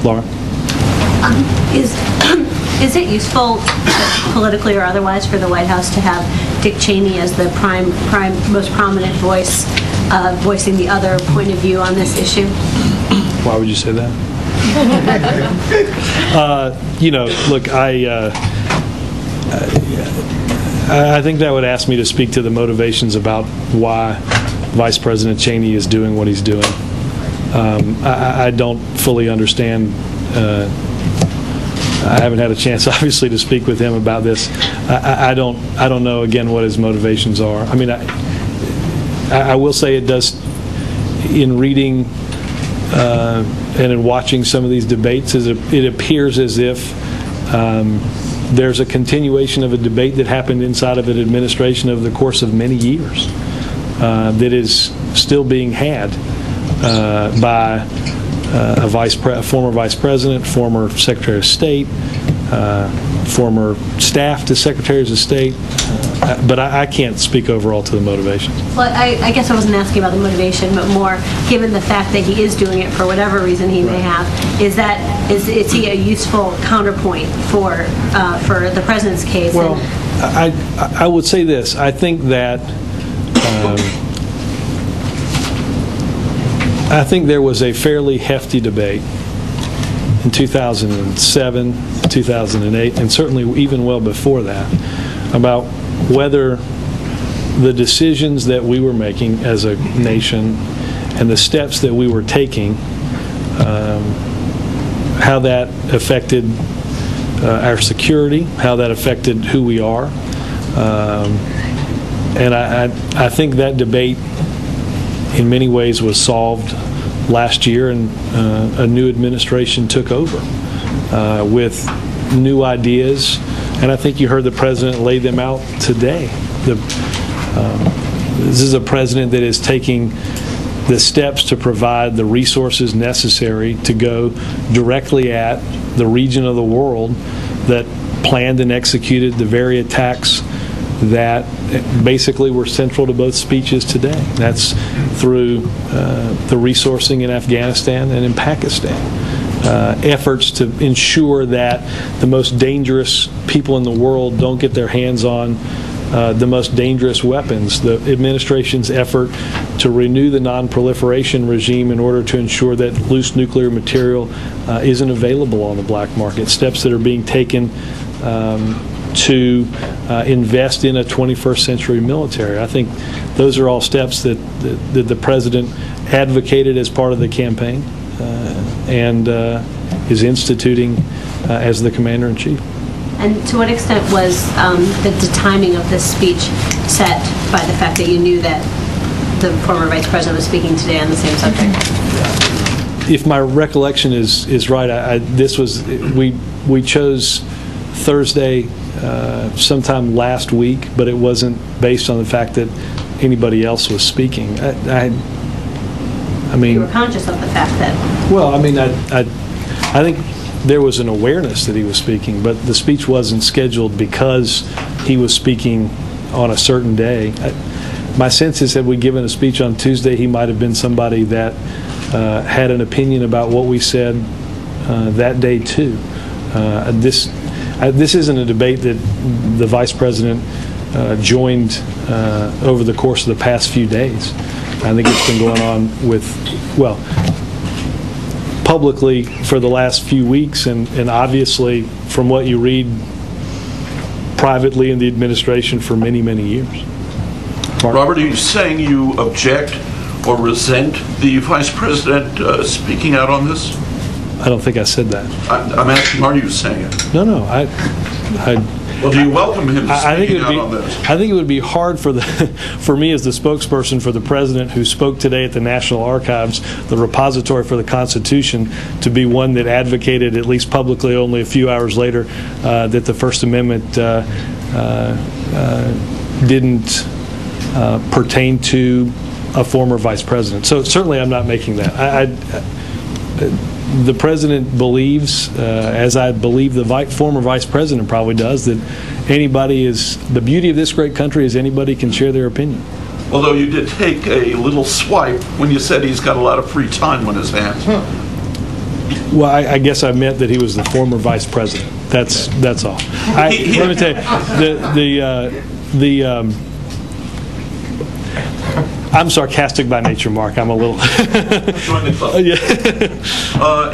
Laura? Is it useful, politically or otherwise, for the White House to have Dick Cheney as the most prominent voice, voicing the other point of view on this issue? Why would you say that? Look, I think that would ask me to speak to the motivations about why Vice President Cheney is doing what he's doing. I don't fully understand. I haven't had a chance, obviously, to speak with him about this. I don't know, again, what his motivations are. I mean, I will say it does, in reading and in watching some of these debates, it appears as if there's a continuation of a debate that happened inside of an administration over the course of many years that is still being had by a former vice president, former secretary of state, former staff to secretaries of state, but I can't speak overall to the motivations. Well, I guess I wasn't asking about the motivation, but more given the fact that he is doing it for whatever reason he may have. Is he a useful counterpoint for the president's case? Well, I would say this. I think that I think there was a fairly hefty debate in 2007, 2008, and certainly even well before that, about whether the decisions that we were making as a nation and the steps that we were taking, how that affected our security, how that affected who we are. And I think that debate in many ways was solved last year, and a new administration took over with new ideas, and I think you heard the president lay them out today. This is a president that is taking the steps to provide the resources necessary to go directly at the region of the world that planned and executed the very attacks that basically were central to both speeches today. That's through the resourcing in Afghanistan and in Pakistan. Efforts to ensure that the most dangerous people in the world don't get their hands on the most dangerous weapons. The administration's effort to renew the non-proliferation regime in order to ensure that loose nuclear material isn't available on the black market. Steps that are being taken to invest in a 21st century military. I think those are all steps that the president advocated as part of the campaign and is instituting as the commander-in-chief. And to what extent was the timing of this speech set by the fact that you knew that the former vice president was speaking today on the same subject? If my recollection is right, we chose Thursday sometime last week, but it wasn't based on the fact that anybody else was speaking. I mean, you were conscious of the fact that. Well, I mean, I think there was an awareness that he was speaking, but the speech wasn't scheduled because he was speaking on a certain day. My sense is that we'd given a speech on Tuesday, he might have been somebody that had an opinion about what we said that day too. This isn't a debate that the vice president joined over the course of the past few days. I think it's been going on publicly for the last few weeks, and obviously from what you read privately in the administration for many, many years. Mark? Robert, are you saying you object or resent the vice president speaking out on this? I don't think I said that. I'm asking, are you saying it? No. Well, do you welcome him speaking out on this? I think it would be hard for me as the spokesperson for the president who spoke today at the National Archives, the repository for the Constitution, to be one that advocated, at least publicly only a few hours later, that the First Amendment didn't pertain to a former vice president. So certainly I'm not making that. The president believes, as I believe the former vice president probably does, that the beauty of this great country is anybody can share their opinion. Although you did take a little swipe when you said he's got a lot of free time on his hands. Well, I guess I meant that he was the former vice president. That's all. Let me tell you, I'm sarcastic by nature, Mark. I'm a little. Join the club. Yeah.